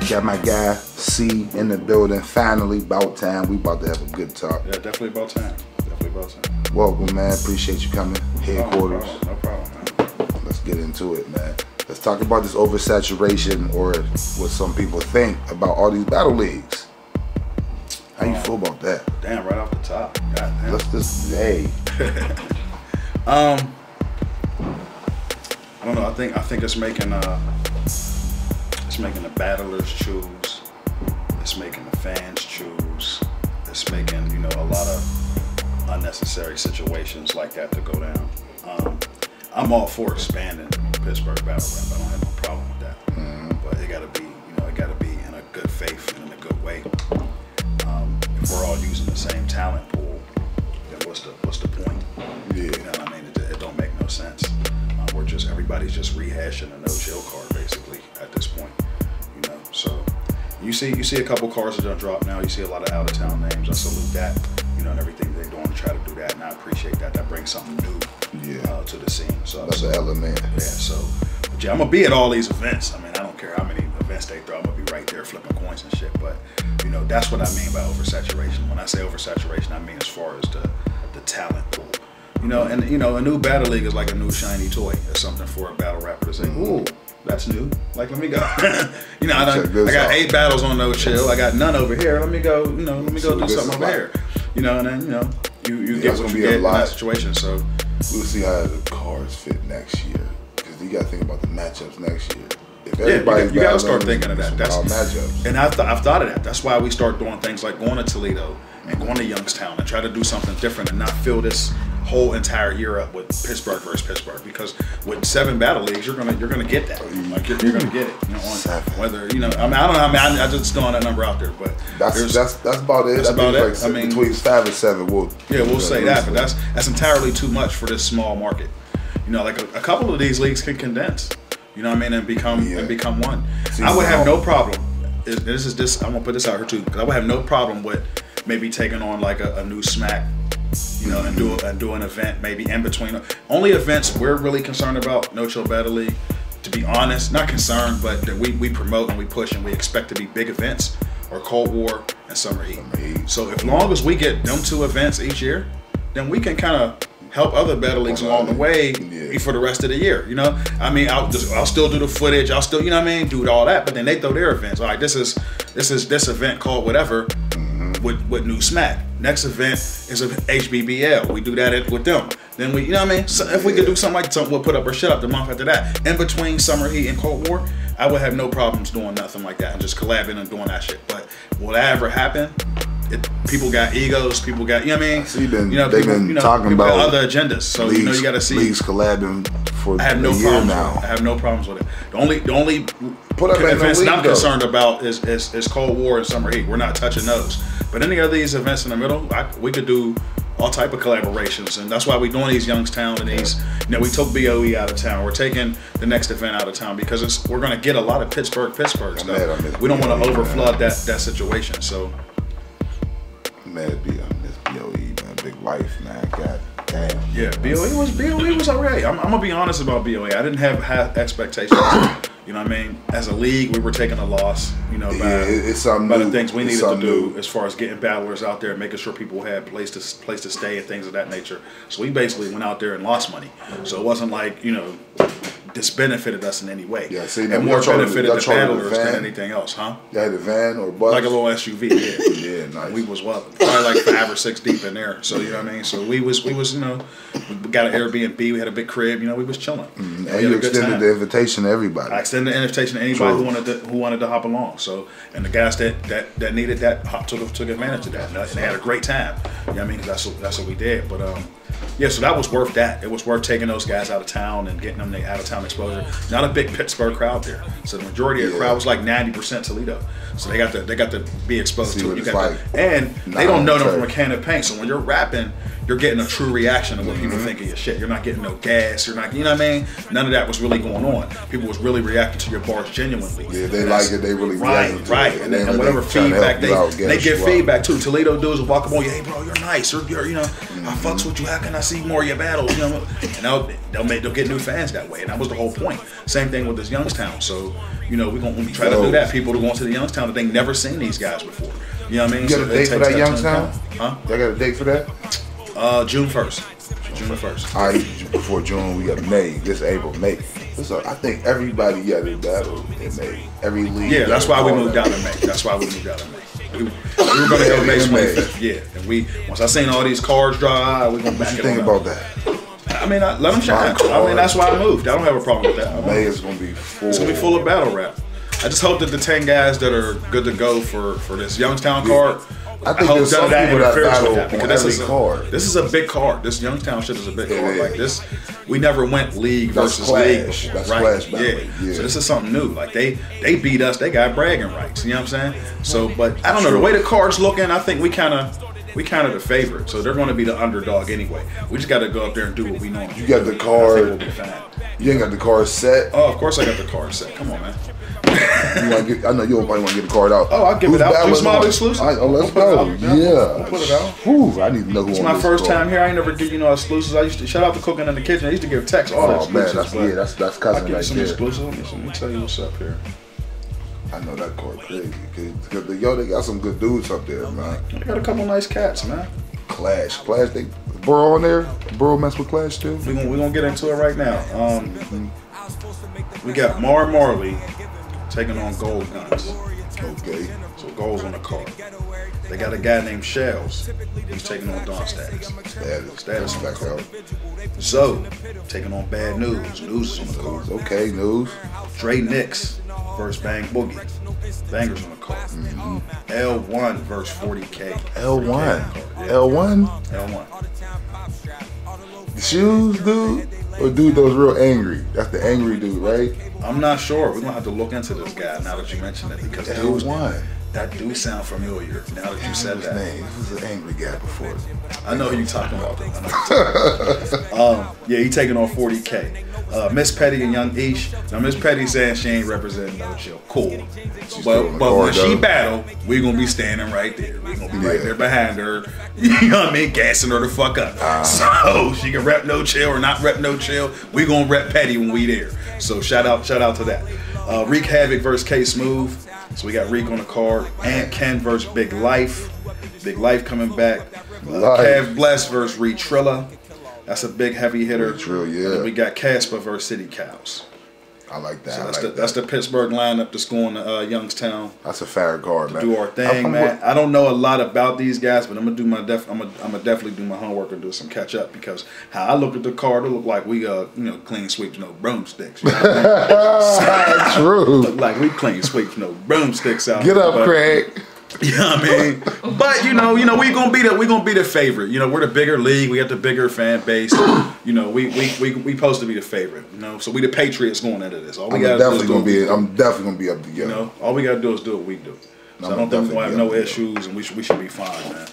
Got my guy C in the building. Finally, about time. We about to have a good talk. Yeah, definitely about time. Definitely about time. Welcome, man. Appreciate you coming. Headquarters. No problem, man. Let's get into it, man. Let's talk about this oversaturation, or what some people think about all these battle leagues. How you feel about that? Damn, right off the top. God damn. Let's just, hey. I don't know. I think it's making the battlers choose. It's making the fans choose. It's making, you know, a lot of unnecessary situations like that to go down. I'm all for expanding Pittsburgh battle rap. I don't have no problem with that. But it gotta be, you know, it gotta be in a good faith and in a good way. If we're all using the same talent pool, then what's the point? Yeah. You know what I mean? It don't make no sense. Everybody's just rehashing a no-chill card basically at this point. You know, so you see a couple cards that done drop now. You see a lot of out-of-town names. I salute that. You know, and everything they're doing to try to do that, and I appreciate that. That brings something new to the scene. So that's an element. Yeah. So, but yeah, I'm gonna be at all these events. I mean, I don't care how many events they throw. I'm gonna be right there flipping coins and shit. But you know, that's what I mean by oversaturation. When I say oversaturation, I mean as far as the talent pool. You know, and you know, a new battle league is like a new shiny toy. It's something for a battle rapper to say, "Ooh, that's new. Like, let me go." You know, I got 8 battles on no chill. I got none over here. Let me go. You know, let me go do something over here. You know, and then you know, you get what you get in that situation. So we'll see how the cards fit next year, because you got to think about the matchups next year. If you got to start thinking of that. That's matchups. And I've thought of that. That's why we start doing things like going to Toledo and going to Youngstown and try to do something different and not fill this whole entire year up with Pittsburgh versus Pittsburgh, because with 7 battle leagues, you're gonna get that. Like you're gonna get it. You know, whether you know, I mean, I don't know. I mean, I just throwing that number out there, but that's about it. That's about it. Like, I mean, between 5 and 7, we'll say that, but that's entirely too much for this small market. You know, like a couple of these leagues can condense. You know what I mean, and become one. I would have no problem. I'm gonna put this out here too, because I would have no problem with maybe taking on like a new smack. You know, and do an event maybe in between. Only events we're really concerned about, No Chill Battle League, to be honest, not concerned, but that we promote and we push and we expect to be big events, or Cold War and Summer Heat. So as long as we get them 2 events each year, then we can kind of help other battle leagues along the way for the rest of the year. You know, I mean, I'll still do the footage. I'll still, you know what I mean, do all that. But then they throw their events. All right, this is this event called whatever. With new smack. Next event is a HBBL. We do that with them. Then we, you know what I mean? So if we could do something like something, we'll put up our shit up the month after that. In between Summer Heat and Cold War, I would have no problems doing nothing like that and just collabing and doing that shit. But will that ever happen? People got egos. People got, you know what I mean? So they've been talking about other agendas. So leagues, you know, you got to see leagues collabing for I have no problems now. I have no problems with it. The only events that I'm concerned about is Cold War and Summer Heat. We're not touching those. But any of these events in the middle, we could do all type of collaborations, and that's why we're doing these Youngstown and these. You know, we took BOE out of town. We're taking the next event out of town because we're going to get a lot of Pittsburgh stuff. We don't want to overflood that situation. So, man, I miss BOE, man. Big life, man. God damn. Yeah, BOE was alright. I'm gonna be honest about BOE. I didn't have high expectations. You know what I mean? As a league, we were taking a loss, you know, by the things we needed to do as far as getting battlers out there and making sure people had place to stay and things of that nature. So we basically went out there and lost money. So it wasn't like, you know, this benefited us in any way. Yeah, see, and more benefited the battlers than anything else, huh? You had a van or bus? Like a little SUV, yeah. Yeah, nice. We was probably like 5 or 6 deep in there. So you know what I mean? So we was you know, we got an Airbnb, we had a big crib, you know, we was chilling. And you extended the invitation to everybody. I extended the invitation to anybody who wanted to hop along. So, and the guys that needed that took advantage of that, and they had a great time. You know what I mean? That's what we did. But yeah, so that was worth that. It was worth taking those guys out of town and getting them the out of town exposure. Not a big Pittsburgh crowd there, so the majority of the crowd was like 90% Toledo. So they got to be exposed to it. And they don't know them from a can of paint. So when you're rapping, you're getting a true reaction of what people think of your shit. You're not getting no gas. You're not, you know what I mean? None of that was really going on. People was really reacting to your bars genuinely. Yeah, they like it. They really reacting to it. And then whatever feedback they give feedback too. Toledo dudes will walk up on you, hey bro, you're nice. You're you know, I fucks with you. How can I see more of your battles? You know, and they'll get new fans that way. And that was the whole point. Same thing with this Youngstown. So, you know, when we try to do that, people to go into the Youngstown that they never seen these guys before. You know what I mean? You got a date for that Youngstown? Huh? Y'all got a date for that? June 1st. June 1st. All right, before June, we got May. This April, May. So I think everybody got a battle in May. Every league. Yeah, that's why we moved out in May. That's why we moved out in May. We were going to go May 25th. Yeah, and once I seen all these cars drive, we gonna back it up. What you think about that? I mean, let them shine. I mean, that's why I moved. I don't have a problem with that. May is gonna be full. It's gonna be full of battle rap. I just hope that the 10 guys that are good to go for this Youngstown card. I think there's some people that battle on every card. This is a big card. This Youngstown shit is a big card. Like this, we never went league versus league. That's right? Splash battle. Yeah. So this is something new. Like they beat us. They got bragging rights. You know what I'm saying? So, but I don't know the way the card's looking. I think we kind of the favorite. So they're going to be the underdog anyway. We just got to go up there and do what we know. You got the card. We'll be fine. You ain't got the card set. Oh, of course I got the card set. Come on, man. I know you probably want to get the card out. Oh, I'll give it out. Who's my exclusive? Let's go. Yeah. We'll put it out. Whew, I need to know who. It's my first time here. I ain't never give exclusives. I used to shout out to Cooking in the Kitchen. I used to give texts all the exclusives. Man, that's cousin right there. Some exclusives. Let me tell you what's up here. I know that card crazy. Cause they got some good dudes up there, man. They got a couple nice cats, man. Clash, they Burrow on there. Burrow mess with Clash too. We gonna get into it right now. We got Marley taking on Gold Guns. Okay. So Gold's on the card. They got a guy named Shells. He's taking on Don Status. Status on the card. Zoe taking on Bad News. News is on the card. Okay, News. Dre Nix versus Bang Boogie. Banger's on the card. L1 versus 40K. L1. L1. L1. The shoes, dude. Or dude that was real angry. That's the angry dude, right? I'm not sure. We're gonna have to look into this guy now that you mentioned it because that dude sound familiar. Now that you said that, name. He was an angry guy before. I know who you talking about. Yeah, he taking on 40K. Miss Petty and Young Ish. Now Miss Petty saying she ain't representing no chill. Cool. But when she battle, we gonna be standing right there. We gonna be right there behind her. You know what I mean? Gassing her the fuck up. So she can rep no chill or not rep no chill. We gonna rep Petty when we there. So shout out to that. Reek Havoc versus K Smooth. So we got Reek on the card. Ant Ken versus Big Life. Big Life coming back. Cav Bless versus Retrilla. That's a big heavy hitter. Retrill, yeah. And we got Casper versus City Cows. I like that. So that's the Pittsburgh lineup that's going to Youngstown. That's a fair card, man. Do our thing, man. I don't know a lot about these guys, but I'm gonna do I'm gonna definitely do my homework and do some catch up because how I look at the card, it look like we clean sweeps, no broomsticks. You know what I mean? True. Look like we clean sweeps, no broomsticks out. Get up, Craig. You know what I mean? But we gonna be the favorite. You know, we're the bigger league. We got the bigger fan base. You know, we supposed to be the favorite. You know, so we the Patriots going into this. All we gotta do is I'm definitely gonna be up together. You know, all we gotta do is do what we do. So I don't think we'll have no issues, and we should be fine, man.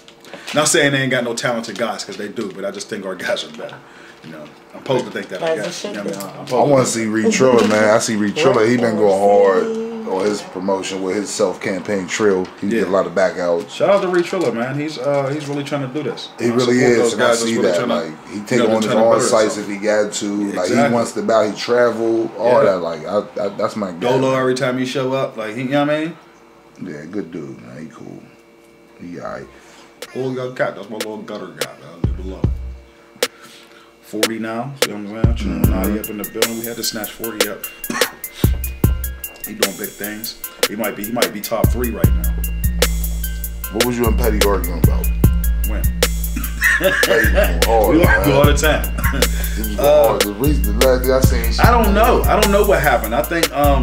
Not saying they ain't got no talented guys because they do, but I just think our guys are better. You know, I'm supposed to think that. I guess. You know I want to see Retrilla, man. I see Retrilla. He been going hard on his promotion with his self-campaign Trill. He get a lot of back out. Shout out to Retrilla, man. He's really trying to do this. He really is, and I see that. Like he take on his own sites if he got to. Like he wants to buy. He travel. All that. Like that's my guy. Dolo every time he show up. Like you know what I mean? Yeah, good dude, man. He cool. He alright. Oh, young cat. That's my little gutter guy, man. Leave it alone. 40 now. See what I'm saying? Naughty up in the building. We had to snatch 40 up. He doing big things. He might be top 3 right now. What was you and Petty arguing about? When? Petty going hard, we argue all the time. He was going hard. The last thing I seen. I don't know. I don't know what happened. I think I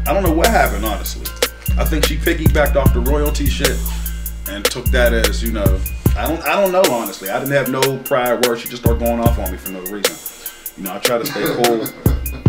don't know what happened, honestly. I think she piggybacked off the royalty shit and took that as, you know, I don't know, honestly. I didn't have no prior words. She just started going off on me for no reason. You know, I try to stay cool.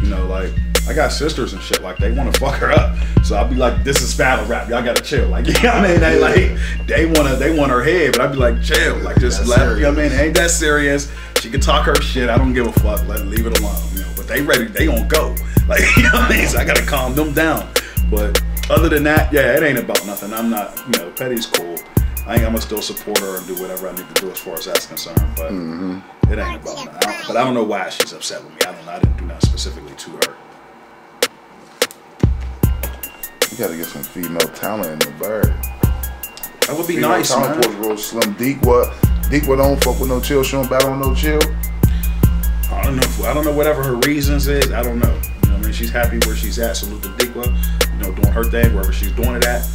You know, like I got sisters and shit, like they want to fuck her up. So I'll be like, this is battle rap. Y'all gotta chill. Like, you know what I mean? They want her head, but I'd be like, chill. Like, just let, you know what I mean? It ain't that serious. She can talk her shit. I don't give a fuck. Leave it alone. You know, but they ready, they gonna go. Like, you know what I mean? So I gotta calm them down. But other than that, yeah, it ain't about nothing. I'm not, you know, Petty's cool. I'm gonna still support her and do whatever I need to do as far as that's concerned. But it ain't about nothing. But I don't know why she's upset with me. I don't know. I didn't do nothing specifically to her. You gotta get some female talent in the bird. That would be nice, man. Real slim. Deekwa don't fuck with no chill. She don't battle with no chill. I don't know. I don't know whatever her reasons is. I don't know. You know what I mean? She's happy where she's at. Salute to Deekwa. You know, doing her thing wherever she's doing it at.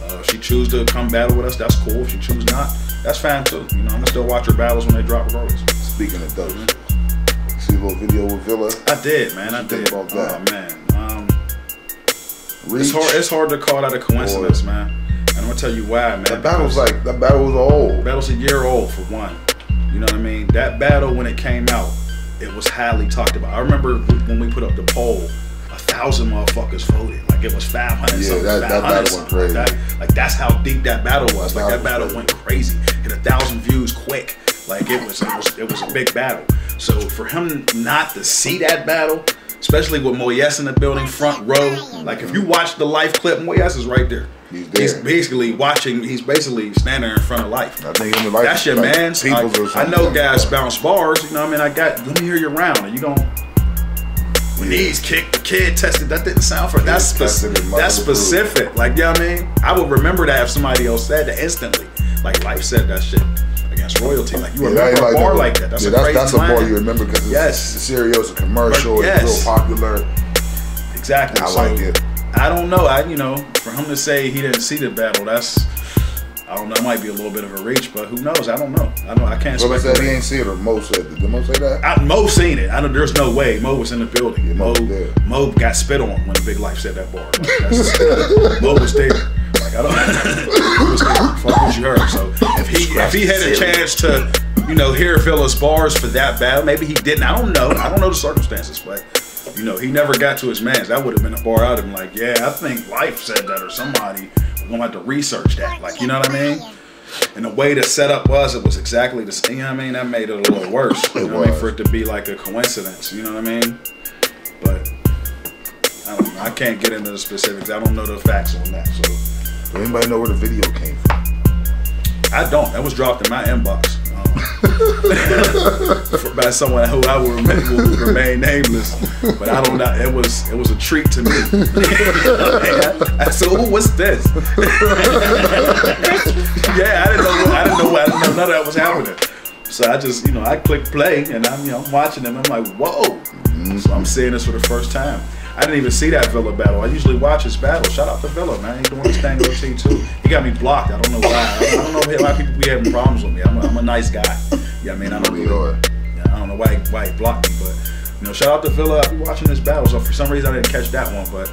If she choose to come battle with us, that's cool. If she choose not, that's fine too. You know, I'm gonna still watch her battles when they drop regardless. Speaking of those, see a little video with Villa. I did, man. I did. About that? Oh man. It's hard to call that a coincidence, man. And I'm gonna tell you why, man. That battle was old. The battle's a year old for one. You know what I mean? That battle when it came out, it was highly talked about. I remember when we put up the poll, 1,000 motherfuckers voted. Like it was 500. Yeah, that battle went crazy. Like that's how deep that battle was. Like that battle went crazy. Hit 1,000 views quick. Like it was a big battle. So for him not to see that battle, especially with Moyes in the building, front row. Like if you watch the live clip, Moyes is right there. He's basically watching. He's basically standing in front of Life. I think him and Life. That's your man. I know guys bounce bars. You know what I mean? Let me hear you round. And you gon' when knees kicked, the kid tested. That didn't sound for. That's specific. Like, you know what I mean? I would remember that if somebody else said that instantly. Like Life said that shit against royalty. Like you remember a bar like that. That's a crazy That's a bar you remember because the cereal's a commercial. It's real popular. Exactly. I like it. I don't know. You know, for him to say he didn't see the battle, I don't know. It might be a little bit of a reach, but who knows? I don't know. I can't. Well, said he ain't see it, or Mo said it. Did Mo say that? Mo seen it. I know. There's no way. Mo was in the building. Yeah, Mo got spit on when the Big Life said that bar. Like, Mo was there. Like I don't. Fuck what you heard. So if he had a chance to, you know, hear Phil's bars for that battle, maybe he didn't. I don't know. I don't know the circumstances, but. You know, he never got to his mans. That would have been a bar out of him. Like, yeah, I think Life said that or somebody. We're going to have to research that. Like, you know what I mean? And the way the setup was, it was exactly the same. You know what I mean? That made it a little worse. You know what I mean? For it to be like a coincidence. You know what I mean? But, I don't know. I can't get into the specifics. I don't know the facts on that. So, does anybody know where the video came from? I don't. That was dropped in my inbox. By someone who I will remain nameless, but I don't know. It was a treat to me. I said, "Oh, what's this?" Yeah, I didn't know none of that was happening. So I just, you know, I clicked play and I'm watching them. I'm like, whoa! So I'm seeing this for the first time. I didn't even see that Villa battle. I usually watch his battle. Shout out to Villa, man. He's doing his thing on OT too. He got me blocked. I don't know why. I don't know why people be having problems with me. I'm a nice guy. Yeah, I mean, I don't know why he blocked me, but you know, shout out to Villa. I be watching this battle. So for some reason I didn't catch that one, but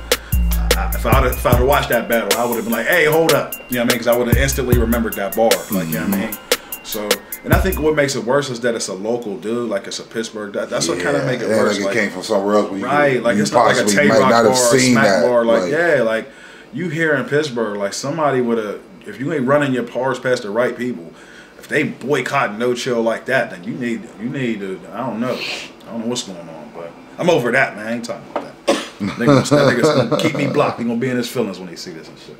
if I had watched that battle, I would have been like, hey, hold up. You know what I mean? Because I would have instantly remembered that bar. Like, you know what I mean? So, and I think what makes it worse is that it's a local dude, like it's a Pittsburgh. That's what kind of make it worse. Like it came from somewhere else. Right, like it's not like a Tay-Rock bar or a Smack bar. Like, yeah, like you here in Pittsburgh, like somebody would have, if you ain't running your bars past the right people, if they boycott No Chill like that, then you need to, I don't know what's going on, but I'm over that, man. I ain't talking about that. That nigga's gonna keep me blocked. He gonna be in his feelings when he see this and shit.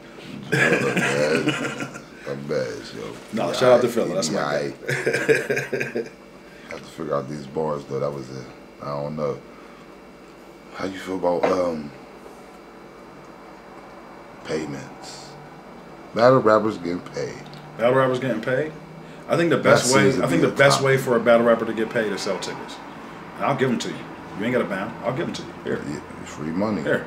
I'm bad, yo. No, shout out to Philly. That's my guy. I have to figure out these bars though. That was it. I don't know. How you feel about payments? Battle rappers getting paid. Battle rappers getting paid? I think the best way. I think the best way for a battle rapper to get paid is sell tickets. And I'll give them to you. You ain't got to bound. I'll give them to you. Here. Yeah, free money. Here.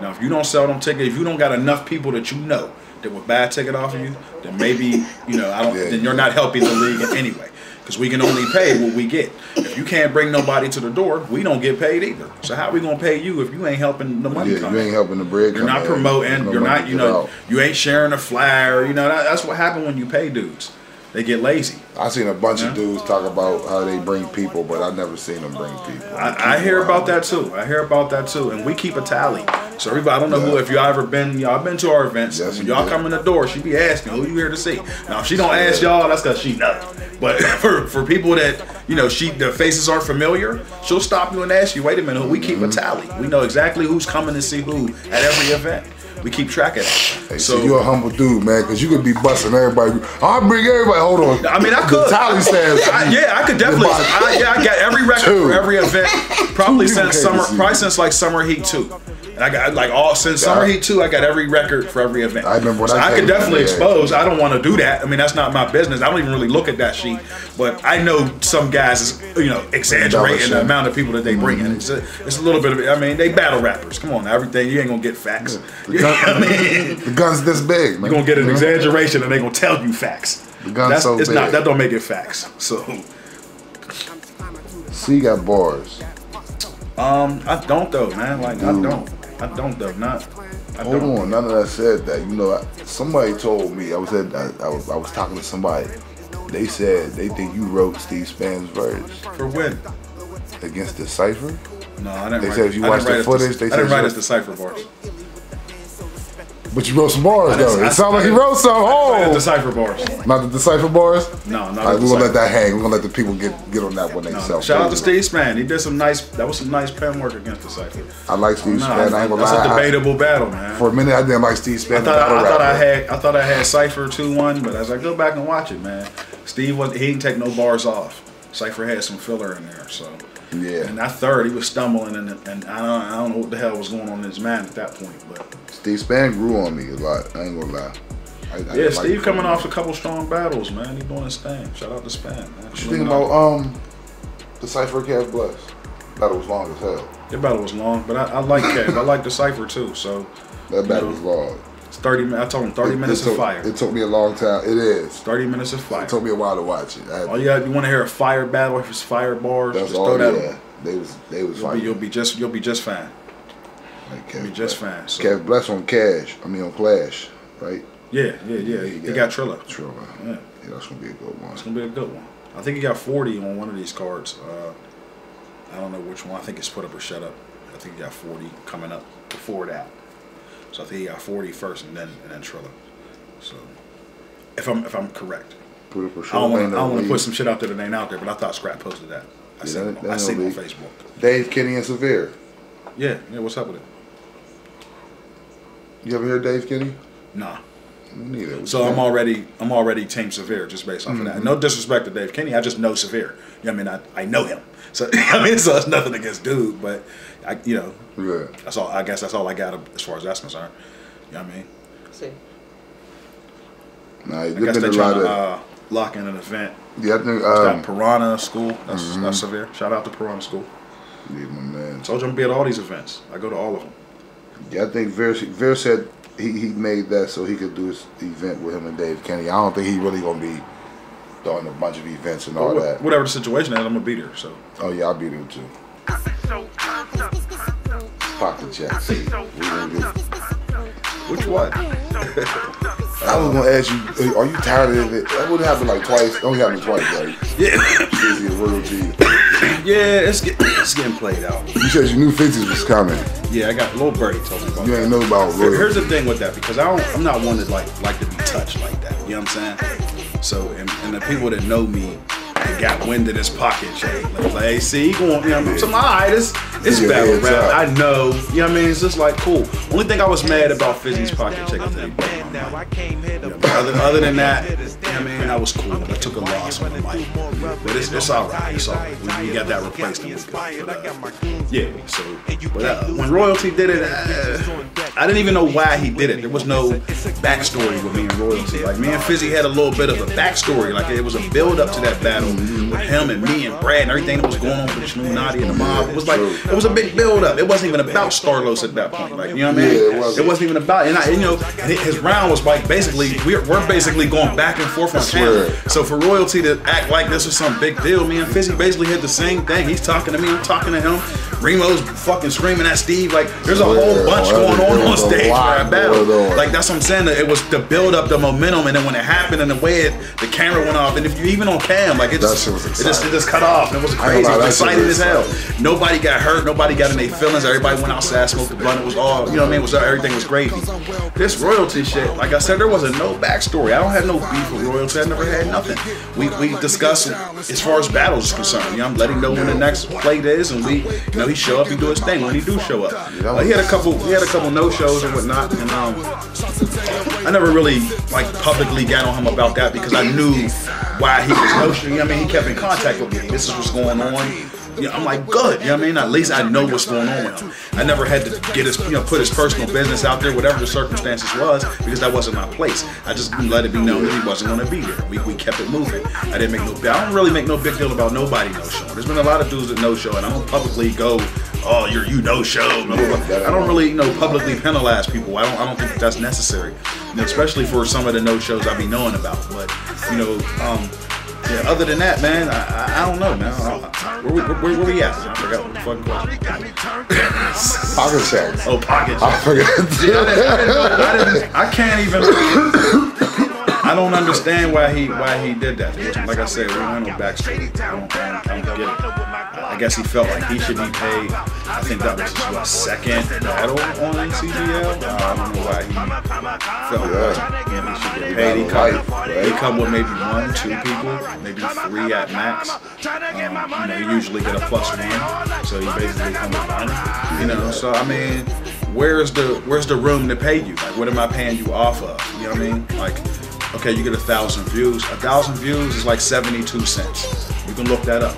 Now, if you don't sell them tickets, if you don't got enough people that you know that would buy a ticket off of you, then maybe, you know, then you're not helping the league anyway. Because we can only pay what we get. If you can't bring nobody to the door, we don't get paid either. So how are we gonna pay you if you ain't helping the money come in? You ain't helping the bread come in. You're not promoting. You're not, you know, you ain't sharing a flyer. You know, that's what happened when you pay dudes. they get lazy. I seen a bunch of dudes talk about how they bring people, but I never seen them bring people. I hear about that too. I hear about that too, and we keep a tally. So everybody, I don't know who, if y'all ever been, y'all been to our events. Yes, when y'all come in the door, she be asking, who you here to see? Now if she don't ask y'all, that's because she knows. But for people that, you know, the faces aren't familiar, she'll stop you and ask you, wait a minute, we keep a tally. We know exactly who's coming to see who at every event. We keep track of that. Hey, so you're a humble dude, man, because you could be busting everybody. I'll bring everybody. Hold on. I mean, I could. The tally says. I could definitely. I got every record for every event, probably since like Summer Heat 2. And I got like since Summer Heat 2, I got every record for every event. I remember when I could definitely expose. I don't want to do that. I mean, that's not my business. I don't even really look at that sheet. But I know some guys, you know, exaggerating the amount of people that they bring in. It's a little bit of it. I mean, they battle rappers. Come on, everything. You ain't gonna get facts. The gun's this big, man. You're gonna get an exaggeration, and they gonna tell you facts. The gun's so big. That don't make it facts. So. C got bars. I don't though, man. Like dude. I don't though. Hold on, none of that said that. You know, somebody told me I was talking to somebody. They said they think you wrote Steve Span's verse. For when? Against the Cypher? No, I didn't. They said if you watch the footage, they said I didn't write as the Cypher bars. But you wrote some bars though. It sounded like you wrote some. Oh, the Cypher bars. Not the Decipher bars. No, no. We're gonna let that hang. We're gonna let the people get on that one themselves. Shout out to Steve Span. He did some nice. That was some nice pen work against the Cypher. I like Steve Span. I ain't gonna lie. That's a debatable battle, man. For a minute, I didn't like Steve Span. I thought I had Cypher 2-1, but as I go back and watch it, man, Steve he didn't take no bars off. Cypher had some filler in there, so. Yeah. And that third, he was stumbling, and I don't know what the hell was going on in his mind at that point. But Steve Span grew on me a lot. I ain't gonna lie. Yeah, Steve coming off a couple strong battles, man. He doing his thing. Shout out to Span, man. What you think about the Cypher Cav Bless? Battle was long as hell. That battle was long, but I like Cav. I like the Cypher too. So that battle was long. 30 minutes. I told him 30 minutes of fire. It took me a long time. It is 30 minutes of fire. It took me a while to watch it. All you want to hear a fire battle? If it's fire bars, that's just all. Throw that Yeah, they was fine. You'll be just fine. Like you'll be just fine. So. Cav Bless on on Clash, right? Yeah. He got Trilla. Yeah, that's gonna be a good one. It's gonna be a good one. I think he got 40 on one of these cards. I don't know which one. I think it's Put Up or Shut Up. I think he got 40 coming up before that. So I think he got 40 first and then Trilla. So if I'm correct. Put Up or Shut I Up. don't want to put some shit out there that ain't out there, but I thought Scrap posted that. I seen it on Facebook. Dave, Kenny, and Severe. Yeah. What's up with it? You ever heard Dave Kenny? Nah. Neither. So I'm already Team Severe just based off of that. No disrespect to Dave Kenny, I just know Severe. You know what I mean? I know him. So so it's nothing against dude, but yeah. That's all. I guess that's all I got as far as that's concerned. You know what I mean? See. Nah, I guess they're trying to lock in an event. Yeah, I think that Piranha School. That's Severe. Shout out to Piranha School. Yeah, my man. Told you I'm gonna be at all these events. I go to all of them. Yeah, I think Ver said he made that so he could do his event with him and Dave Kenny. I don't think he really gonna be doing a bunch of events and all that. Whatever the situation is, I'm gonna be there. So. Oh yeah, I'll be there too. Pocket check. Which one? I was gonna ask you, are you tired of it? That would happen like twice. Only happened twice, right? Yeah. Yeah, it's getting played out. You said you knew 50s was coming. Yeah, I got a little birdie told me about You ain't know about royalty. Here's the thing with that, because I'm not one that like to be touched like that. You know what I'm saying? So and the people that know me got wind of this pocket check. Like, hey, see, he going, you know, so alright, it's battle rap. I know, you know what I mean? It's just like cool. Only thing I was mad about Fizzy's pocket check is that he broke my mic. Other than that, you know what I mean? I was cool. I took a loss on the mic. But it's alright. It's alright. We got that replaced and we're good. Yeah, so when Royalty did it, I didn't even know why he did it. There was no backstory with me and Royalty. Like me and Fizzy had a little bit of a backstory. Like it was a build up to that battle with him and me and Brad and everything that was going on with the Shnoonati and the mob. It was like it was a big build up. It wasn't even about Starlos at that point. Like you know what I mean? Yeah, it wasn't even about. And his round was like basically we're basically going back and forth on camera. So for Royalty to act like this was some big deal, me and Fizzy basically had the same thing. He's talking to me, I'm talking to him. Remo's fucking screaming at Steve. Like, there's a whole bunch going on stage for that battle. Like, that's what I'm saying. It was to build up the momentum, and then when it happened, and the way the camera went off, and if you even on cam, like it just cut off. And it was crazy. It was exciting as hell. Nobody got hurt. Nobody got in their feelings. Everybody went outside, smoked the blunt. It was all, you know what I mean? Everything was crazy. This royalty shit, like I said, there wasn't no backstory. I don't have no beef with royalty. I never had nothing. We discussed as far as battles is concerned. You know, I'm letting him know when the next plate is, and we, you know, he show up, he do his thing when he do show up. He had a couple no shows and whatnot, and I never really like publicly got on him about that because I knew why he was no show. You know what I mean? He kept in contact with me. This is what's going on. You know, I'm like, good. You know what I mean? At least I know what's going on with him. I never had to get his, you know, put his personal business out there, whatever the circumstances was, because that wasn't my place. I just let it be known that he wasn't going to be there. We kept it moving. I didn't make I don't really make no big deal about nobody no show. There's been a lot of dudes that no show, and I don't publicly go, oh, you no show. I don't really, you know, publicly penalize people. I don't think that's necessary, you know, especially for some of the no shows I be knowing about. But you know, yeah, other than that, man, I don't know, man. Where we at? I forgot what the fuck was. Pocket checks. Oh, pocket checks. I forgot. See, I can't even. I don't understand why he did that. Like I said, we don't have no backstory. I don't get it. I guess he felt like he should be paid. I think that was his second battle on CGL. I don't know why he felt like he should get paid. He come with maybe 1, 2 people, maybe 3 at max. You know, he usually get a +1, so he basically come with 1. You know, so I mean, where's the room to pay you? Like, what am I paying you off of? You know what I mean? Like, okay, you get 1,000 views. 1,000 views is like 72 cents. You can look that up.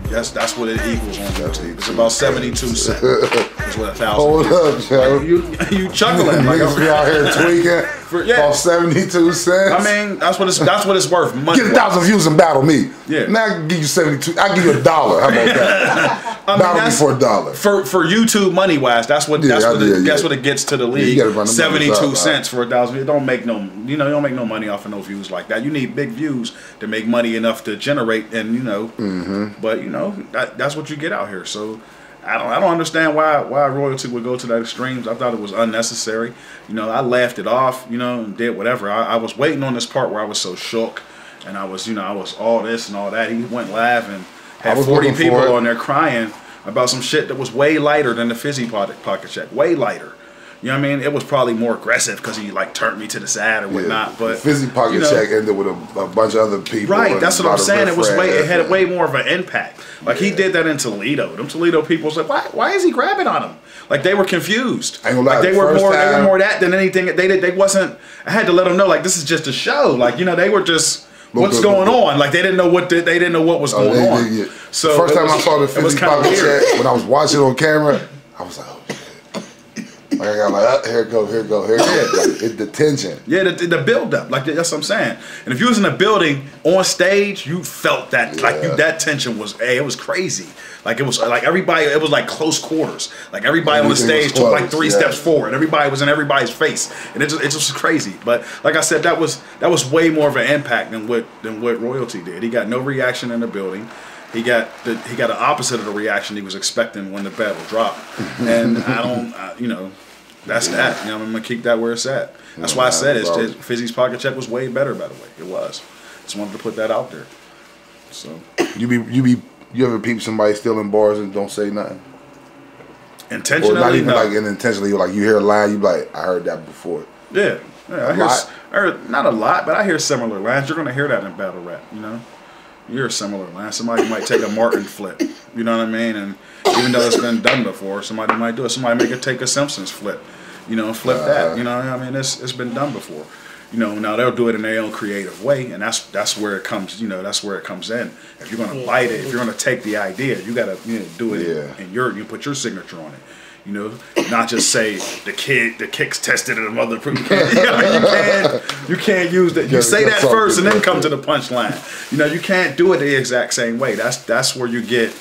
That's what it equals on YouTube. It's about 72 cents. That's what 1,000. Hold up, Joe. You chuckling like niggas be out here tweaking off 72 cents. I mean, that's what it's worth. Money get 1,000 views and battle me. Yeah. Now I can give you 72. I give you $1. How about that? Battle me for $1. For YouTube money wise, that's what it gets to the league. 72 cents for 1,000 views. It don't make no, you know, you don't make no money off of no views like that. You need big views to make money enough to generate, and you know, but you know, that's what you get out here. So I don't understand why royalty would go to that extremes. I thought it was unnecessary. You know, I laughed it off, you know, and did whatever. I was waiting on this part where I was so shook, and I was all this and all that. He went live and had 40 people on there crying about some shit that was way lighter than the Fizzy pocket check. Way lighter. You know what I mean? It was probably more aggressive because he like turned me to the side or whatnot. Yeah, but Fizzy pocket check ended with a bunch of other people. Right, that's what I'm saying. It had way more of an impact. Like he did that in Toledo. Them Toledo people was like, why is he grabbing on him? Like they were confused. Like they were more that than anything. They wasn't. I had to let them know like this is just a show. Like, you know, they were just. What's going on? Like they didn't know what was going on. Yeah. So the first time I saw the Fizzy pocket check, when I was watching on camera, I was like, oh shit. Like I got like, here it go. Like, the tension. Yeah, the build up. Like that's what I'm saying. And if you was in a building on stage, you felt that that tension was it was crazy. Like it was like everybody. It was like close quarters. Like everybody on the stage took like 3 steps forward. Everybody was in everybody's face, and it just was crazy. But like I said, that was way more of an impact than what royalty did. He got no reaction in the building. He got the opposite of the reaction he was expecting when the battle dropped. And you know, that's that. You know, I'm gonna keep that where it's at. That's why I said Fizzy's pocket check was way better. By the way, it was. Just wanted to put that out there. So you ever peep somebody stealing bars and don't say nothing? Intentionally, or not even like unintentionally. Like you hear a line, you be like, I heard that before. Yeah, I heard not a lot, but I hear similar lines. You're gonna hear that in battle rap. You know. You're a similar line. Somebody might take a Martin flip, you know what I mean? And even though it's been done before, somebody might do it. Somebody take a Simpsons flip, you know, flip that. You know, I mean, it's been done before. You know, now they'll do it in their own creative way, and that's where it comes. You know, that's where it comes in. If you're gonna bite it, if you're gonna take the idea, you gotta do it and you put your signature on it. You know, not just say the kicks tested and the mother proof. You can't use that. You say that first and then come to the punchline. You know, you can't do it the exact same way. That's where you get,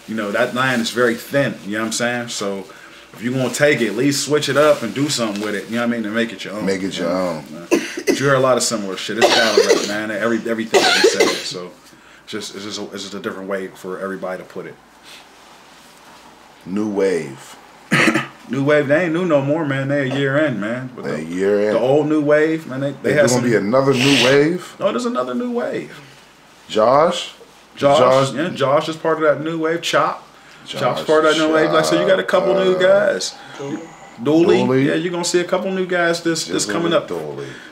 you know, that line is very thin. You know what I'm saying? So if you're gonna take it, at least switch it up and do something with it. You know what I mean? And make it your own. Make it your own. But you hear a lot of similar shit. It's battle rap, man. Everything that they say. So it's just a different way for everybody to put it. New wave. New wave, they ain't new no more, man. They a year in, man. But They a year in. The old new wave, man. They had gonna be another new wave. No, there's another new wave. Josh, yeah, Josh is part of that new wave. Chop's part of that new wave. Like so, you got a couple new guys. Dooley, yeah, you're gonna see a couple new guys this coming up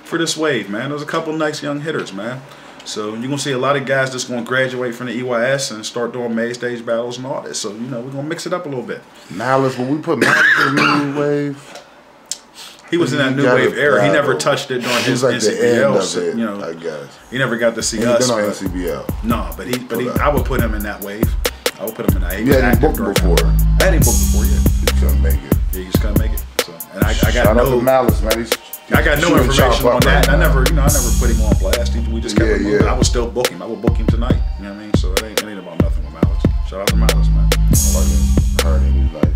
for this wave, man. There's a couple nice young hitters, man. So you're gonna see a lot of guys that's gonna graduate from the EYS and start doing main stage battles and all this. So we're gonna mix it up a little bit. Malice, when we put Malice in the new wave, he was in that new wave era. He never touched it during his like NCBL. The end of it, I guess he never got to see us. us. Been on NCBL. No, but I would put him in that wave. I would put him in that. You had him booked before. I had him booked before, yeah. He couldn't make it. Yeah, he just couldn't make it. So, and I got Shout out to Malice, man. I got no information on that. And I never put him on blast. We just kept him moving. I would still book him. I would book him tonight. You know what I mean? So it ain't about nothing with Malice. Shout out to Malice, man. I heard him. He's like,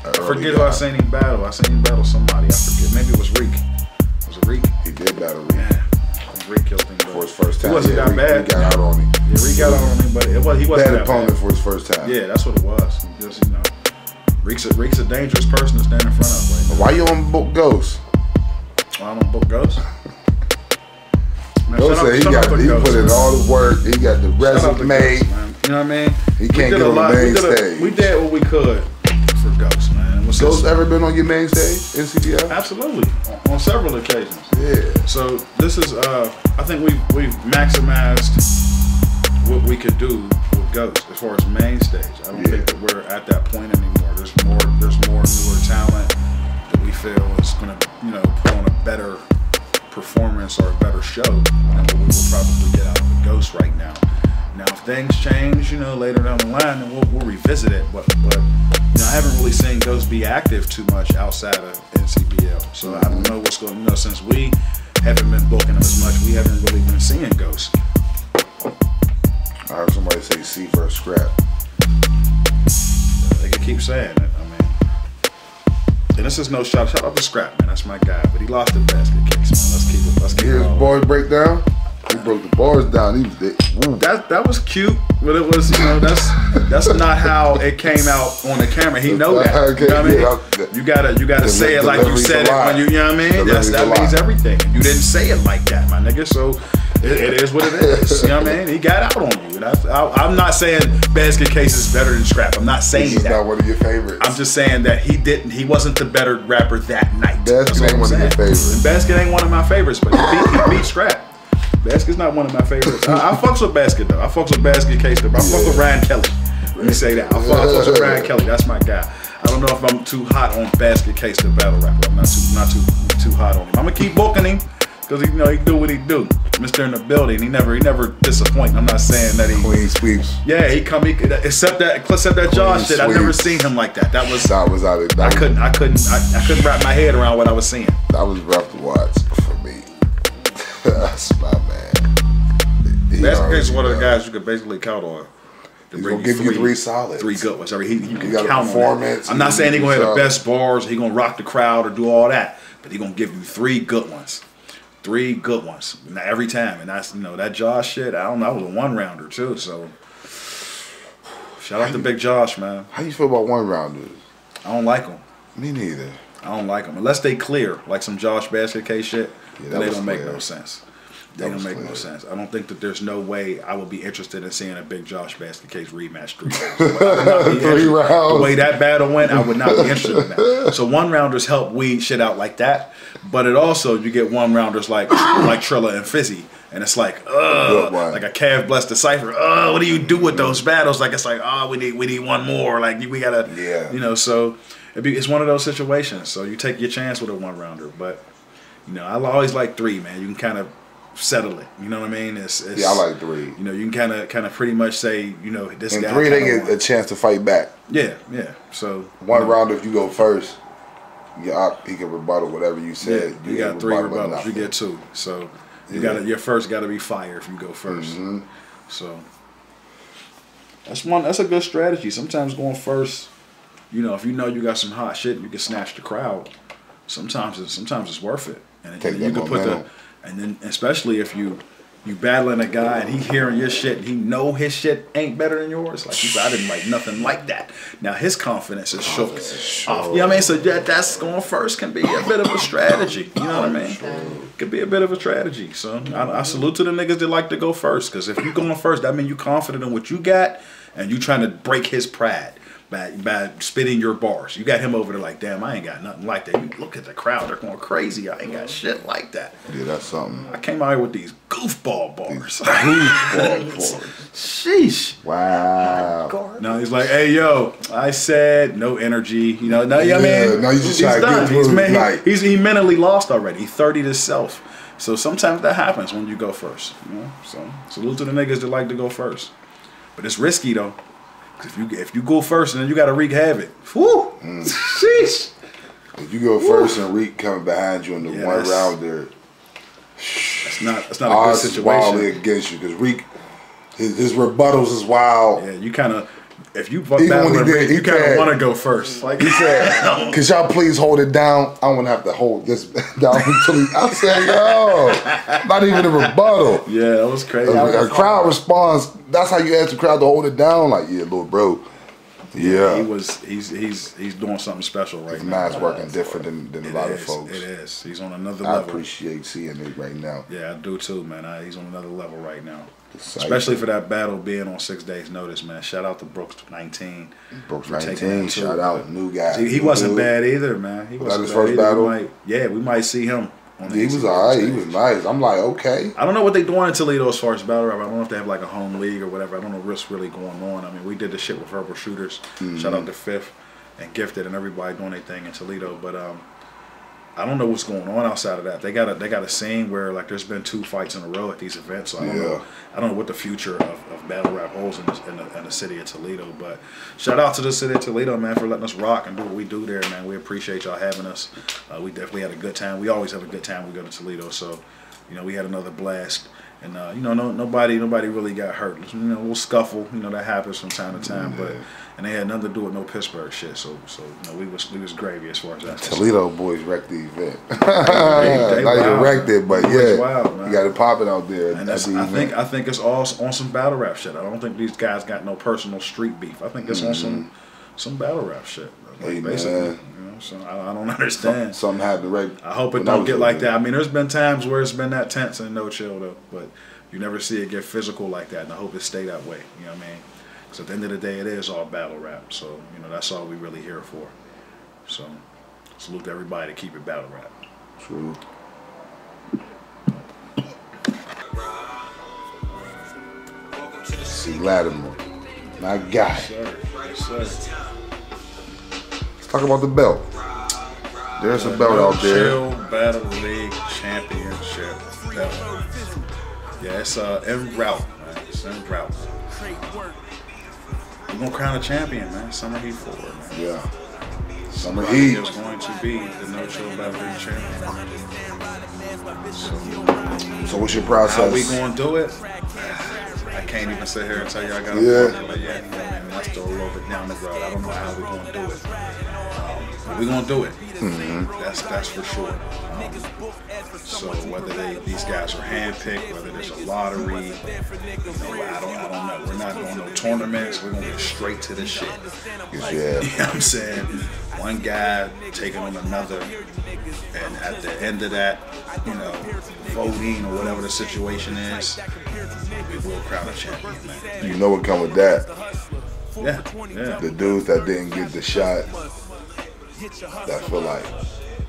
I forget who I seen him battle. I seen him battle somebody. I forget. Maybe it was Reek. Was it Reek? He did battle Reek. Yeah. Reek killed him for his first time. He wasn't that bad. Reek got out on him. Yeah, Reek got out on him, but he wasn't bad that opponent bad. For his first time. Yeah, that's what it was. Just Reek's a dangerous person to stand in front of right now. Why you on book Ghost? Well, I'm on book Ghost. Ghost said he put in all the work. He got the resume. You know what I mean? He can't get on the main stage. We did what we could for Ghost, man. Ghost ever been on your main stage, NCBL? Absolutely, on several occasions. Yeah. So this is, I think we've maximized what we could do with Ghost as far as main stage. I don't think that we're at that point anymore. There's more newer talent that we feel is going to, put on a better performance or a better show than what we will probably get out of the Ghost right now. Now, if things change, later down the line, then we'll revisit it. But I haven't really seen Ghost be active too much outside of NCBL. So I don't know what's going on. Since we haven't been booking him as much, we haven't really been seeing Ghost. I heard somebody say C for a scrap. They can keep saying it. I mean, and this is no shout out to Scrap, man. That's my guy. But he lost the basket case, man. Let's keep it. Here's boy breakdown. He broke the bars down. That was cute, but it was that's not how it came out on the camera. He know that. You know what I mean? You gotta say it like you said it when you know what I mean? That means everything. You didn't say it like that, my nigga. So it is what it is. You know what I mean? He got out on you. And I'm not saying Basket Case is better than Scrap. I'm not saying He's that. not one of your favorites. I'm just saying that he wasn't the better rapper that night. Basket ain't one of your favorites. And Basket ain't one of my favorites, but he beat Scrap. Basket's not one of my favorites. I fucks with Basket though. I fucks with Basket Case though. I fuck with Ryan Kelly. Let me say that. I fucks with Ryan Kelly. That's my guy. I don't know if I'm too hot on Basket Case the battle rapper. I'm not too hot on him. I'm gonna keep booking him because he do what he do. Mr. in the building. He never disappoint. I'm not saying that he clean sweeps. Yeah, except that Josh shit. I never seen him like that. That was out of. I couldn't wrap my head around what I was seeing. That was rough to watch for me. That's my man. Basket Case is one of the guys you could basically count on. He's gonna give you three solids, 3 good ones. I mean, you can got count a performance. On I'm not saying he's gonna have the best bars. He's gonna rock the crowd or do all that, but he's gonna give you 3 good ones. 3 good ones every time, and that's that Josh shit. I don't know. That was a 1-rounder too. So shout out to Big Josh, man. How you feel about 1-rounders? I don't like them. Me neither. I don't like them unless they clear like some Josh Basket Case shit. Then they don't make no sense. They don't make no sense. I don't think that there's no way I would be interested in seeing a Big Josh Basket Case rematch 3 rounds. 3 rounds. The way that battle went, I would not be interested in that. So 1-rounders help weed shit out like that, but it also you get 1-rounders like Trilla and Fizzy, and it's like like a Cav Blessed Decipher. What do you do with those battles? Like it's like we need one more. Like we gotta So it's one of those situations. So you take your chance with a 1-rounder, but I always like 3, man. You can kind of settle it. You know what I mean? It's I like 3. You can kind of pretty much say, this and guy. 3, they get a chance to fight back. Yeah. So 1 round, if you go first, he can rebuttal whatever you said. Yeah, you got 3 rebuttals. You get 2. So your first got to be fire if you go first. Mm-hmm. So that's a good strategy. Sometimes going first, if you got some hot shit, you can snatch the crowd. Sometimes it's worth it, and you can put and then especially if you You battling a guy and he hearing your shit and he know his shit ain't better than yours. Like he said, I didn't write nothing like that. Now his confidence is shook off. You know what I mean? So that's going first can be a bit of a strategy. You know what I mean? Could be a bit of a strategy. So I salute to the niggas that like to go first. Because if you going first, that means you confident in what you got and you trying to break his pride. By spitting your bars. You got him over there like, damn, I ain't got nothing like that. You look at the crowd, they're going crazy. I ain't got shit like that. Yeah, that's something. I came out here with these goofball bars. Goofball bars. Sheesh. Wow. No, he's like, hey, yo, I said no energy. You know, no, you know what I mean? No, you just he's done. He mentally lost already. He 30'd himself. So sometimes that happens when you go first. You know? So salute to the niggas that like to go first. But it's risky, though. If you go first and then you got to wreak havoc, whew, sheesh. If you go first and Reek coming behind you in the one round there, that's not a good situation. Wildly against you because Reek, his rebuttals is wild. Yeah, you kind of. If you fuck battle with Reek, you kind of want to go first. Like he said, "Could y'all please hold it down? I want to have to hold this down until he." I said, "Yo, not even a rebuttal." Yeah, that was crazy. A crowd responds. That's how you ask the crowd to hold it down. Like, yeah, little bro. Yeah, he's doing something special right now. His mind's working different than a lot of folks. It is. He's on another level. I appreciate seeing it right now. Yeah, I do too, man. He's on another level right now. Especially for that battle being on 6 days' notice, man. Shout out to Brooks 19. Brooks 19. Shout out, new guy. He wasn't bad either, man. He wasn't his first battle. We might see him. He was alright. He was nice. I'm like, okay. I don't know what they're doing in Toledo as far as battle rap. I don't know if they have like a home league or whatever. I don't know what's really going on. I mean, we did the shit with Verbal Shooters. Shout out to Fifth and Gifted and everybody doing their thing in Toledo. But I don't know what's going on outside of that. They got a scene where like there's been 2 fights in a row at these events. So I don't know what the future of battle rap holds in the city of Toledo. But shout out to the city of Toledo, man, for letting us rock and do what we do there, man. We appreciate y'all having us. We definitely had a good time. We always have a good time when we go to Toledo. So, you know, we had another blast. And you know, nobody really got hurt. You know, a little scuffle, you know, that happens from time to time, but they had nothing to do with no Pittsburgh shit. So you know, we was gravy as far as that. Toledo boys wrecked the event. They not even wrecked it, but you got it popping out there. And I think it's all on some battle rap shit. I don't think these guys got no personal street beef. I think it's on some battle rap shit. Like, basically. So I don't understand. Something happened right. I hope it don't get like that. I mean, there's been times where it's been that tense and no chill though, but you never see it get physical like that. And I hope it stay that way. You know what I mean? Because at the end of the day, it is all battle rap. So you know that's all we really here for. So salute to everybody to keep it battle rap. True. See Latimer, my guy. Yes, sir. Talk about the belt. There's a belt out there. Chill Battle League Championship belt. Yeah, it's en route, man. It's en route. We're gonna crown a champion, man. Summer Heat 4, man. Yeah. Summer Somebody Heat is going to be the No Chill Battle League champion. So what's your process? How we gonna do it? I can't even sit here and tell you I got a partner. Like, yeah, man, that's still a little bit down the road. I don't know how we're gonna do it. But we're gonna do it. That's for sure. So whether these guys are handpicked, whether there's a lottery, you know, I don't know. We're not doing no tournaments. We're gonna get straight to the shit. Like, you know what I'm saying? One guy taking on another, and at the end of that, you know, voting or whatever the situation is, we will crown a champion, man. You know what come with that? Yeah. The dudes that didn't get the shot, that feel like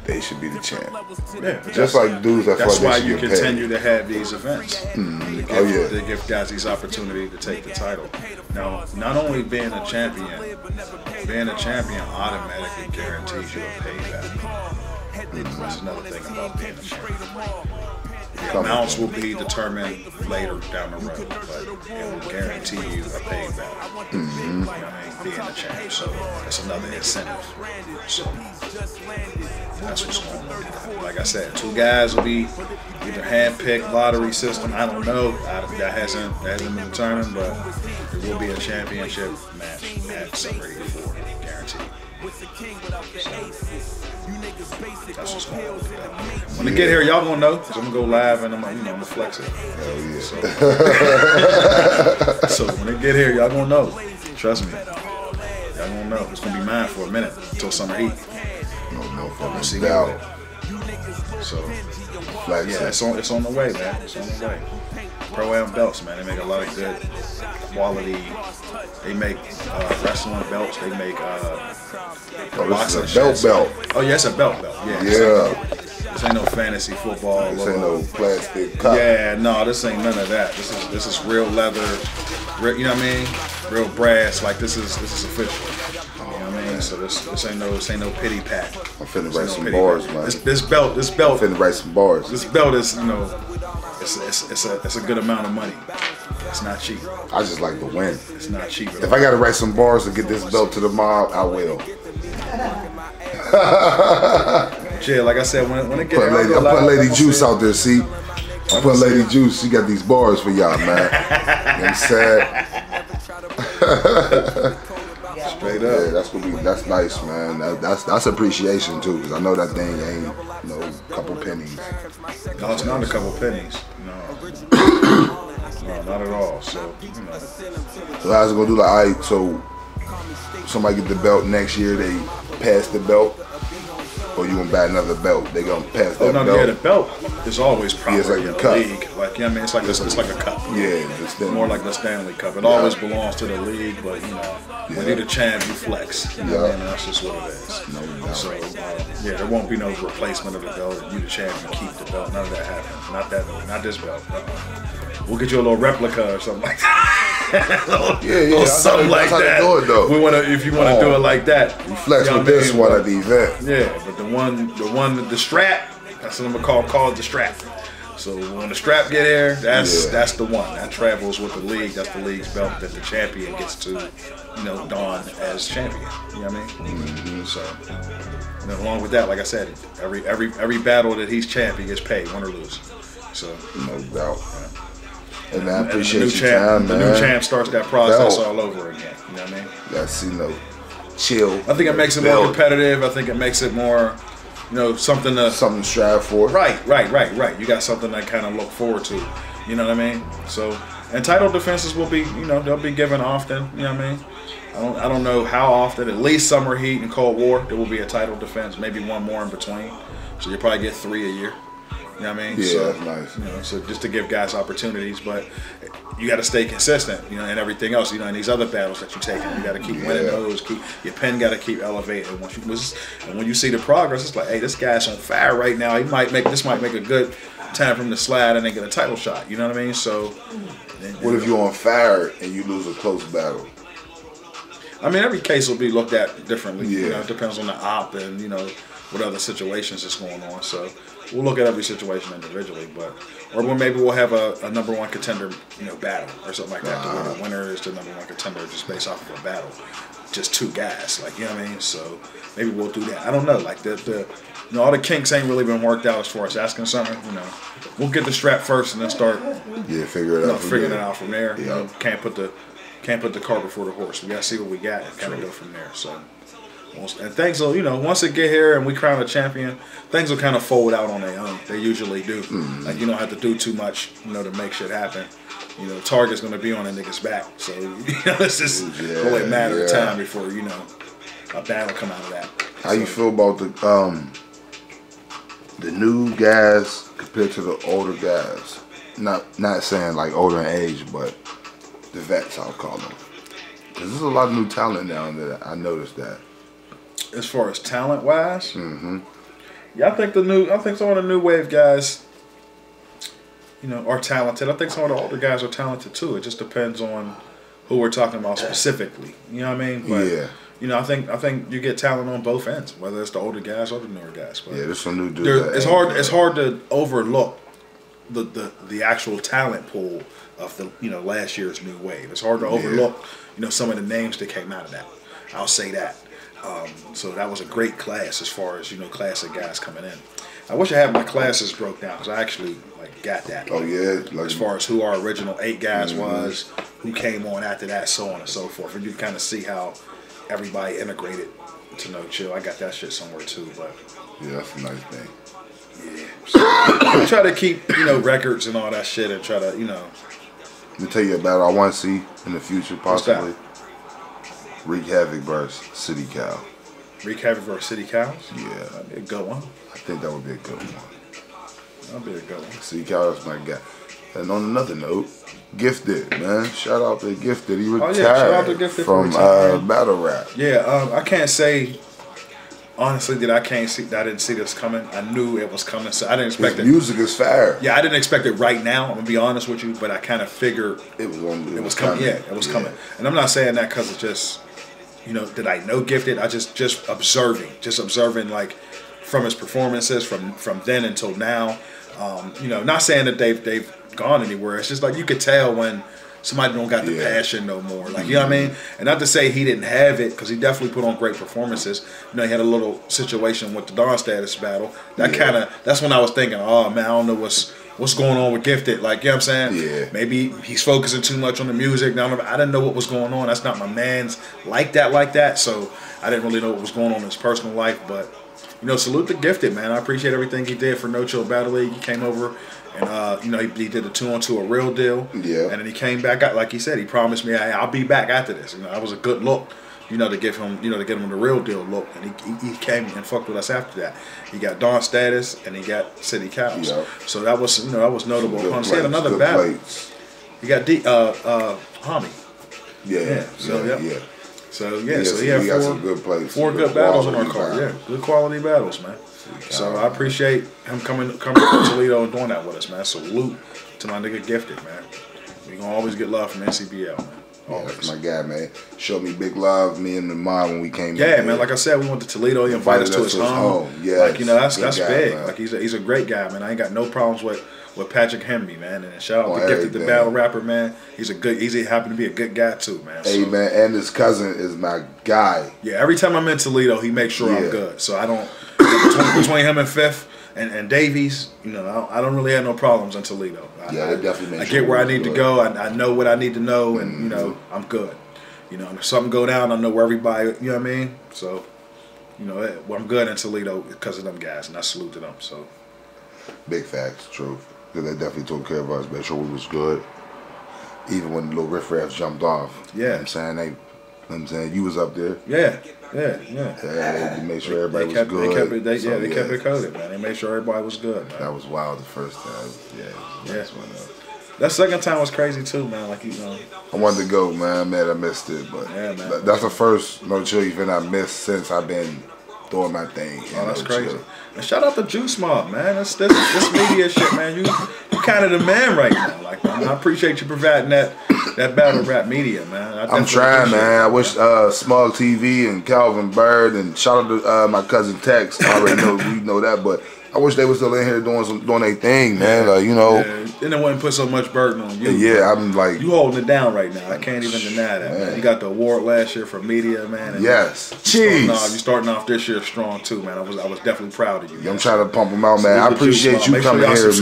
they should be the champ. Yeah, just like dudes that feel like they should get paid. That's why you continue to have these events. To give guys these opportunity to take the title. Now, not only being a champion automatically guarantees you a payback. That's another thing about being a champion. The amounts will be determined later down the road, but it will guarantee you a payback. You know what I mean? Being a champ, so it's another incentive. So that's what's going on. Like I said, 2 guys will be either hand-picked, lottery system. I don't know. That hasn't been determined, but there will be a championship match at Summer 84, guaranteed. That's what's going on with that. When they get here, y'all gonna know. Cause I'm gonna go live and I'm gonna flex it. Hell yeah. So when they get here, y'all gonna know. Trust me. Y'all gonna know. It's gonna be mine for a minute until summer heat. No We'll see doubt. So Flex yeah, it's on the way, man. It's on the way. Pro-Am belts, man. They make a lot of good quality. They make wrestling belts. They make boxing belt. Oh yeah, it's a belt. Yeah. This ain't no fantasy football. This ain't no plastic cup. Yeah, no, this ain't none of that. This is real leather. You know what I mean? Real brass. Like this is official. You know what I mean? So this ain't no pity pat. I'm finna write some bars, man. This belt. I'm finna write some bars. This belt is, it's a good amount of money. It's not cheap. I just like to win. It's not cheap. If I gotta write some bars to get this belt to the mob, I will. Yeah, like I said, when it gets I'm putting Lady Juice out there, see? I'm putting Lady Juice. She got these bars for y'all, man. You know what I'm saying? Straight up. Yeah, that's nice, man. That's appreciation too, because I know that thing ain't couple pennies. No, it's not a couple pennies. No, not at all. So So how's it gonna do? Like, all right, so somebody get the belt next year, they pass the belt, or you gonna buy another belt? They gonna pass that belt? Yeah, the belt is always proper it's like in a the cup. league. Like, you know what I mean? It's like a cup. Yeah, It's more like the Stanley Cup. It always belongs to the league, but when you're the champ, you flex. You know what I mean? That's just what it is. No doubt. So there won't be no replacement of the belt. You the champ, you keep the belt. None of that happens. Not this belt. We'll get you a little replica or something like that. Something like that. Do it, though. If you wanna do it like that. You flex with this one at the event. Yeah, but the strap, that's what I'm gonna call it the strap. So when the strap get here, that's the one. That travels with the league. That's the league's belt that the champion gets to, don as champion. You know what I mean? Mm-hmm. So and then along with that, like I said, every battle that he's champ, he gets paid, win or lose. So no doubt. And I appreciate your time, man. The new champ starts that process all over again. You know what I mean? That's chill. I think it makes it more competitive. I think it makes it more, something to strive for. Right. You got something to kind of look forward to. You know what I mean? So, and title defenses will be, they'll be given often. You know what I mean? I don't know how often. At least Summer Heat and Cold War, there will be a title defense. Maybe one more in between. So you'll probably get 3 a year. You know what I mean? Yeah, so, that's nice. So just to give guys opportunities, but you got to stay consistent, and everything else, in these other battles that you're taking, you got to keep winning those. Your pen got to keep elevating. And when you see the progress, it's like, hey, this guy's on fire right now. This might make a good time for him to slide and then get a title shot. You know what I mean? So, what if you're on fire and you lose a close battle? I mean, every case will be looked at differently. Yeah. It depends on the op and what other situations is going on. So we'll look at every situation individually, or maybe we'll have a number one contender, battle or something like that. Where the winner is the number one contender just based off of a battle, just 2 guys. Like, you know what I mean? So maybe we'll do that. I don't know. Like all the kinks ain't really been worked out as far as that's concerned. We'll get the strap first and then start. Yeah, figure it out. Figuring it out from there. Yeah. Can't put the cart before the horse. We gotta see what we got and kind of go from there. So. And things will, once it get here and we crown a champion, things will kind of fold out on their own. They usually do. Mm-hmm. Like, you don't have to do too much, to make shit happen. Target's going to be on a nigga's back. So, it's just only a matter of time before, a battle come out of that. How you feel about the new guys compared to the older guys? Not saying like older in age, but the vets, I'll call them. Because there's a lot of new talent now that I noticed that. As far as talent wise, yeah, I think some of the new wave guys, are talented. I think some of the older guys are talented too. It just depends on who we're talking about specifically. You know what I mean? But, I think you get talent on both ends, whether it's the older guys or the newer guys. But there's some new dudes. It's hard to overlook the actual talent pool of the last year's new wave. It's hard to overlook some of the names that came out of that. I'll say that. So that was a great class as far as classic guys coming in. I wish I had my classes broke down because I actually got that. Oh yeah, as far as who our original 8 guys was, who came on after that, so on and so forth, and you kind of see how everybody integrated to No Chill. I got that shit somewhere too, but yeah, that's a nice thing. Yeah, so I try to keep records and all that shit, and try to Let me tell you about I want to see in the future possibly. Wreak Havoc versus City Cow. Wreak Havoc versus City Cows? Yeah. That'd be a good one. I think that would be a good one. That'd be a good one. City Cow is my guy. And on another note, Gifted, man. Shout out to Gifted. He retired shout out to Gifted from battle rap. Yeah, I can't say honestly that I didn't see this coming. I knew it was coming, so I didn't expect His music is fire. Yeah, I didn't expect it right now. I'm gonna be honest with you, but I kind of figured it was coming. Yeah, it was coming. And I'm not saying that because it's just did I know Gifted? I just observing like from his performances from then until now. Not saying that they've gone anywhere. It's just like you could tell when somebody don't got the passion no more. Like, you know what I mean? And not to say he didn't have it, because he definitely put on great performances. He had a little situation with the Dawn Status battle. That's when I was thinking, oh man, I don't know what's going on with Gifted. Like, you know what I'm saying? Yeah. Maybe he's focusing too much on the music. Now I didn't know what was going on. That's not my man's like that. So I didn't really know what was going on in his personal life. But salute to Gifted, man. I appreciate everything he did for No Chill Battle League. He came over and he did the 2-on-2 a real deal. Yeah. And then he came back out, like he said, he promised me, I'll be back after this. That was a good look, to give him, to get him the real deal look. And he came and fucked with us after that. He got Dawn Status and he got City Cows. Yeah. So that was notable. He had another battle. Plates. He got Homie. Yeah. So So he had some good plays. Four good battles on our card. Yeah, good quality battles, man. So I appreciate him coming to Toledo and doing that with us, man. Salute to my nigga Gifted, man. We gonna always get love from NCBL, man. Yeah, that's my guy, man. Showed me big love, me and the mom when we came. Yeah, man. Like I said, we went to Toledo. He invited us to his home. Yeah, like that's guy, big. Man. Like he's a great guy, man. I ain't got no problems with Patrick Henry, man. And shout out to Gifted, the battle rapper, man. He happened to be a good guy too, man. Hey, man, and his cousin is my guy. Yeah, every time I'm in Toledo, he makes sure I'm good. So I don't between him and Fifth and Davies, I don't really have no problems in Toledo. They definitely. I get where I need to go. I know what I need to know, and I'm good. If something go down, I know where everybody. You know what I mean? So, I'm good in Toledo because of them guys, and I salute to them. So, big facts, truth. Because they definitely took care of us, made sure we was good. Even when the little riffraffs jumped off. Yeah. I'm saying you was up there. Yeah. They made sure everybody was good. They kept it coded, man. They made sure everybody was good, man. That was wild the first time. Yeah. That second time was crazy too, man. Like I wanted to go, man. I'm mad I missed it, but that's the first No Chill event I missed since I've been doing my thing. Oh, that's crazy. And shout out to Juice Mob, man. This media shit, man. You kind of the man right now. Like, I appreciate you providing that battle rap media, man. I'm trying, man. I wish Smug TV and Calvin Bird and shout out to my cousin Tex. I already know that, but I wish they was still in here doing their thing, man. Like, And they wouldn't put so much burden on you. Yeah, I'm like, you holding it down right now. I can't even deny that, man. You got the award last year for media, man. And yes. You starting off this year strong too, man. I was definitely proud of you. I'm trying to pump them out, man. I appreciate you coming here,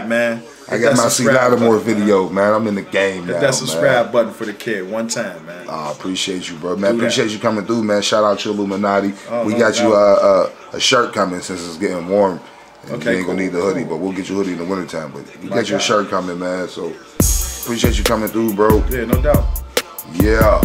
man. I got my C. Lattimore video, man. I'm in the game now. Hit that subscribe button for the kid one time, man. I appreciate you, bro, man. Appreciate you coming through, man. Shout out to Illuminati. We got you a shirt coming since it's getting warm. And you ain't gonna need the hoodie, but we'll get you a hoodie in the wintertime. But we got you a shirt coming, man. So appreciate you coming through, bro. Yeah, no doubt. Yeah.